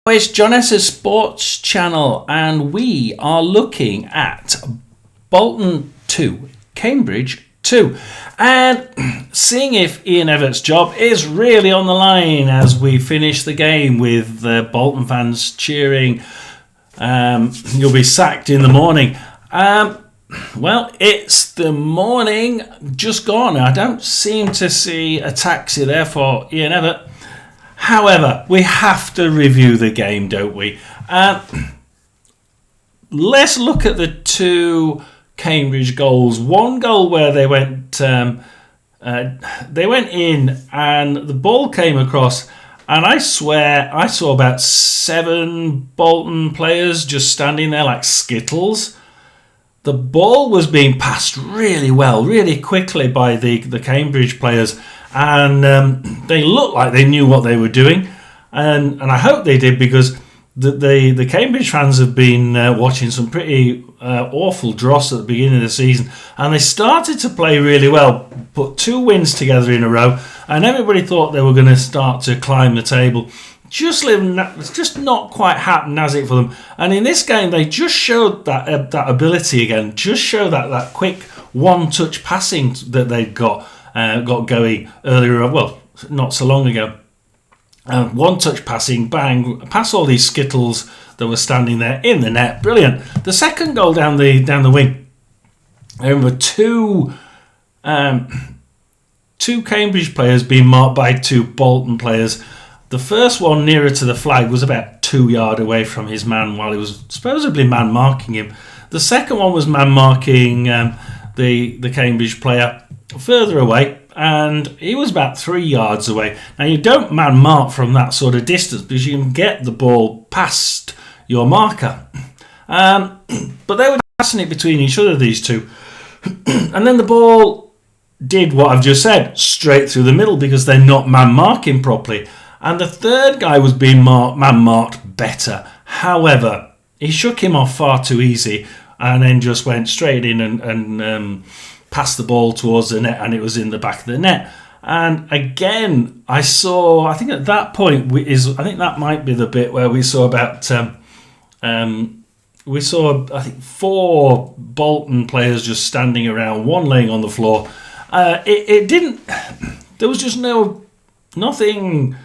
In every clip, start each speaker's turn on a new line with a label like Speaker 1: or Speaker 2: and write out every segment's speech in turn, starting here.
Speaker 1: It's John S's Sports Channel, and we are looking at Bolton 2, Cambridge 2, and seeing if Ian Evatt's job is really on the line as we finish the game with the Bolton fans cheering, "You'll be sacked in the morning." Well, it's the morning just gone. I don't seem to see a taxi there for Ian Evatt. However, we have to review the game, don't we? Let's look at the two Cambridge goals. One goal where they went in and the ball came across, and I swear I saw about 7 Bolton players just standing there like skittles. The ball was being passed really well, really quickly by the Cambridge players, and they looked like they knew what they were doing, and I hope they did, because the Cambridge fans have been watching some pretty awful dross at the beginning of the season, and they started to play really well, put 2 wins together in a row, and everybody thought they were going to start to climb the table. It's just not quite happened, has it, for them? And in this game, they just showed that ability again. Just show that quick one-touch passing that they'd got going earlier. Well, not so long ago. One-touch passing, bang, past all these skittles that were standing there in the net. Brilliant. The second goal down the wing. There were two Cambridge players being marked by 2 Bolton players. The first one nearer to the flag was about 2 yards away from his man while he was supposedly man marking him. The second one was man marking the Cambridge player further away, and he was about 3 yards away. Now, you don't man mark from that sort of distance because you can get the ball past your marker. But they were passing it between each other, these two. And then the ball did what I've just said, straight through the middle, because they're not man marking properly. And the third guy was being man-marked better. However, he shook him off far too easy and then just went straight in and passed the ball towards the net, and it was in the back of the net. And again, I think at that point, I think that might be the bit where we saw about... we saw, I think, 4 Bolton players just standing around, 1 laying on the floor. It didn't... There was just nothing...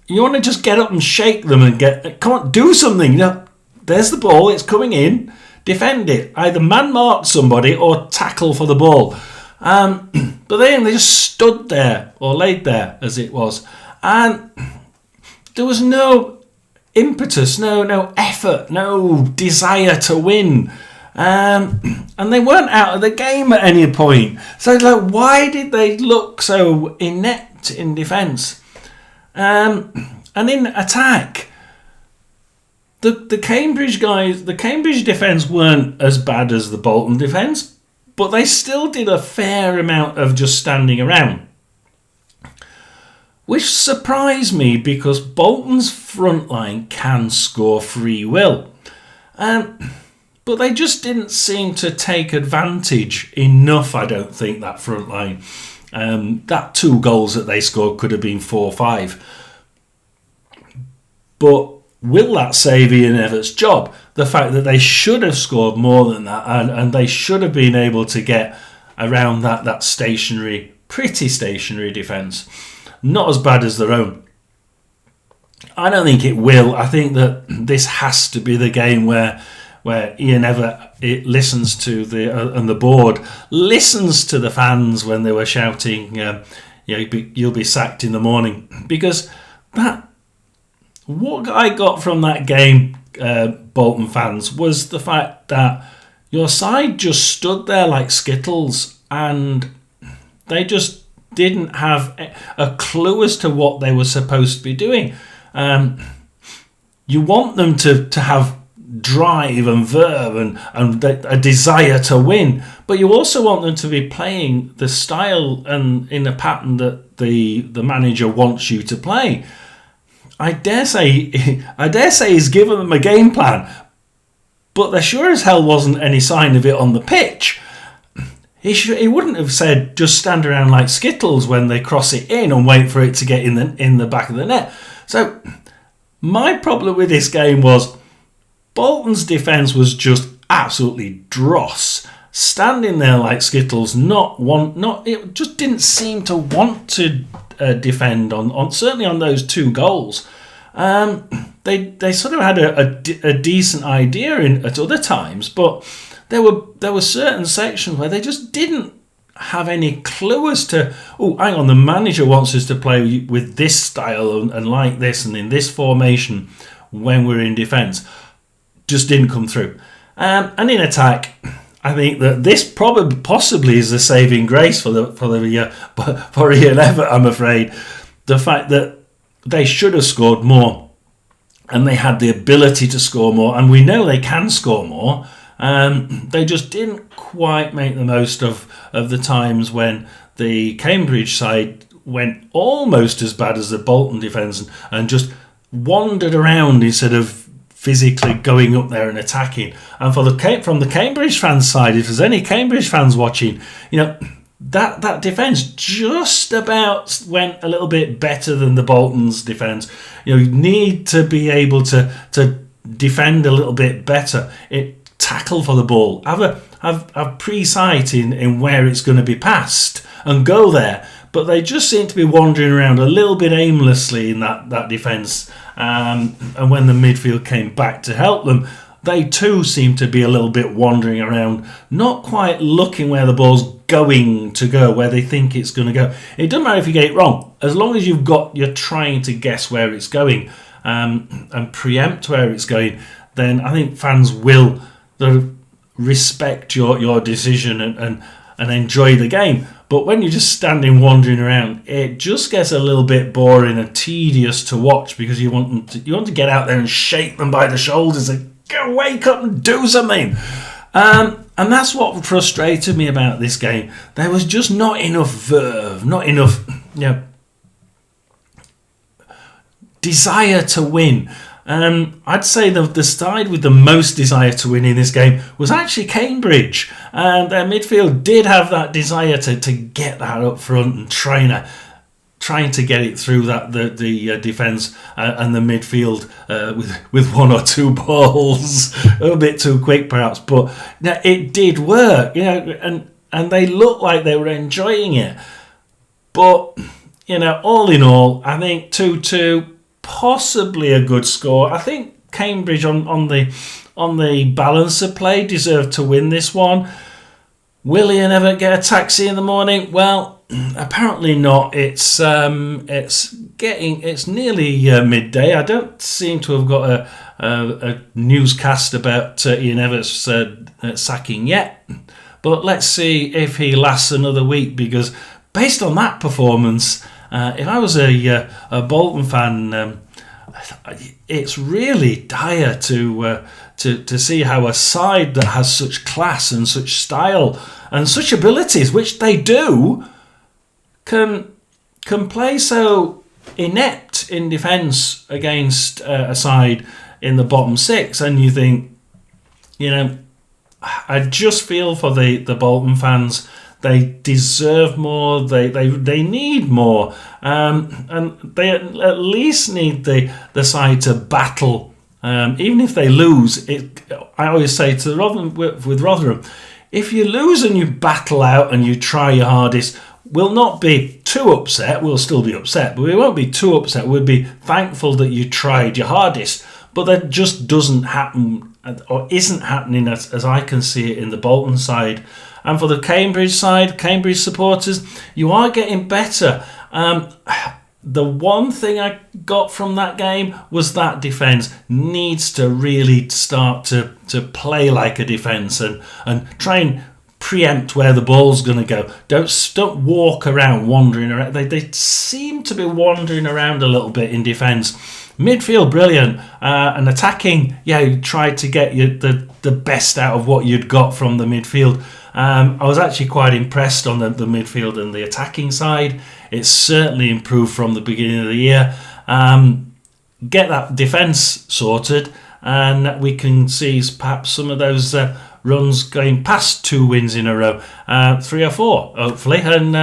Speaker 1: You want to just get up and shake them and come on, do something. You know, there's the ball, it's coming in, defend it. Either man mark somebody or tackle for the ball. But then they just stood there, or laid there as it was. And there was no impetus, no effort, no desire to win. And they weren't out of the game at any point. So it's like, why did they look so inept in defence? And in attack, the Cambridge guys, the Cambridge defence weren't as bad as the Bolton defence, but they still did a fair amount of just standing around, which surprised me because Bolton's front line can score free will. But they just didn't seem to take advantage enough, I don't think, that front line. That 2 goals that they scored could have been 4-5. But will that save Ian Evatt's job? The fact that they should have scored more than that, and they should have been able to get around that pretty stationary defence. Not as bad as their own. I don't think it will. I think that this has to be the game where Ian Evatt listens to and the board listens to the fans when they were shouting, "You'll be sacked in the morning," because what I got from that game, Bolton fans, was the fact that your side just stood there like skittles, and they just didn't have a clue as to what they were supposed to be doing. You want them to have drive and verve and a desire to win, but you also want them to be playing the style and in the pattern that the manager wants you to play. I dare say he's given them a game plan, but there sure as hell wasn't any sign of it on the pitch. He wouldn't have said just stand around like skittles when they cross it in and wait for it to get in the back of the net. So My problem with this game was Bolton's defence was just absolutely dross, standing there like skittles. It just didn't seem to want to defend on certainly on those two goals. They sort of had a decent idea at other times, but there were certain sections where they just didn't have any clue as to, oh, hang on, the manager wants us to play with this style and like this and in this formation when we're in defence. Just didn't come through. And in attack, I think that this possibly is the saving grace for Ian Evatt, I'm afraid. The fact that they should have scored more and they had the ability to score more, and we know they can score more. They just didn't quite make the most of the times when the Cambridge side went almost as bad as the Bolton defence and just wandered around instead of physically going up there and attacking. And from the Cambridge fans side, if there's any Cambridge fans watching, that defence just about went a little bit better than the Bolton's defence. You need to be able to defend a little bit better. Tackle for the ball, have pre-sight in where it's going to be passed and go there. But they just seem to be wandering around a little bit aimlessly in that defence. And when the midfield came back to help them, they too seem to be a little bit wandering around, not quite looking where the ball's going to go, where they think it's going to go. It doesn't matter if you get it wrong, as long as you're trying to guess where it's going and preempt where it's going, then I think fans will respect your decision and enjoy the game. But when you're just standing wandering around, it just gets a little bit boring and tedious to watch, because you want to get out there and shake them by the shoulders and go, wake up and do something. And that's what frustrated me about this game. There was just not enough verve, not enough desire to win. I'd say the side with the most desire to win in this game was actually Cambridge. And their midfield did have that desire to get that up front and trying to get it through the defence and the midfield with one or two balls. A bit too quick perhaps, but it did work. And they looked like they were enjoying it. But all in all, I think 2-2. Possibly a good score. I think Cambridge on the balance of play deserved to win this one. Will Ian Evatt get a taxi in the morning? Well, apparently not. It's nearly midday. I don't seem to have got a newscast about Ian Evatt's sacking yet. But let's see if he lasts another week, because based on that performance, if I was a Bolton fan, it's really dire to see how a side that has such class and such style and such abilities, which they do, can play so inept in defence against a side in the bottom six. And you think, I just feel for the Bolton fans. They deserve more. They need more, and they at least need the side to battle. Even if they lose, I always say to Rotherham, with Rotherham, if you lose and you battle out and you try your hardest, we'll not be too upset. We'll still be upset, but we won't be too upset. We'll be thankful that you tried your hardest. But that just doesn't happen, or isn't happening as I can see it in the Bolton side. And for the Cambridge side, Cambridge supporters, you are getting better. The one thing I got from that game was that defence needs to really start to play like a defence and try and preempt where the ball's going to go. Don't walk around wandering around. They seem to be wandering around a little bit in defence. Midfield, brilliant. And attacking, you tried to get the best out of what you'd got from the midfield. I was actually quite impressed on the midfield and the attacking side. It's certainly improved from the beginning of the year. Get that defence sorted, and we can see perhaps some of those runs going past 2 wins in a row, 3 or 4 hopefully, and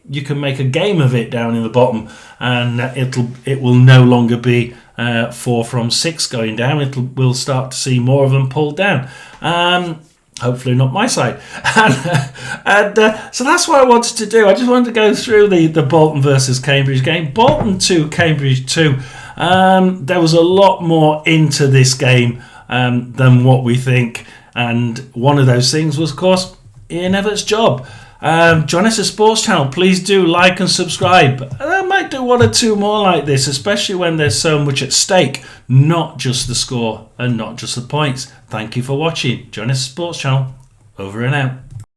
Speaker 1: you can make a game of it down in the bottom, and it will no longer be 4 from 6 going down. We'll start to see more of them pulled down. Hopefully not my side. So that's what I wanted to do. I just wanted to go through the Bolton versus Cambridge game. Bolton 2, Cambridge 2. There was a lot more into this game than what we think. And one of those things was, of course, Ian Evatt's job. Join us at Sports Channel. Please do like and subscribe. I might do 1 or 2 more like this, especially when there's so much at stake, not just the score and not just the points. Thank you for watching. Join us at Sports Channel. Over and out.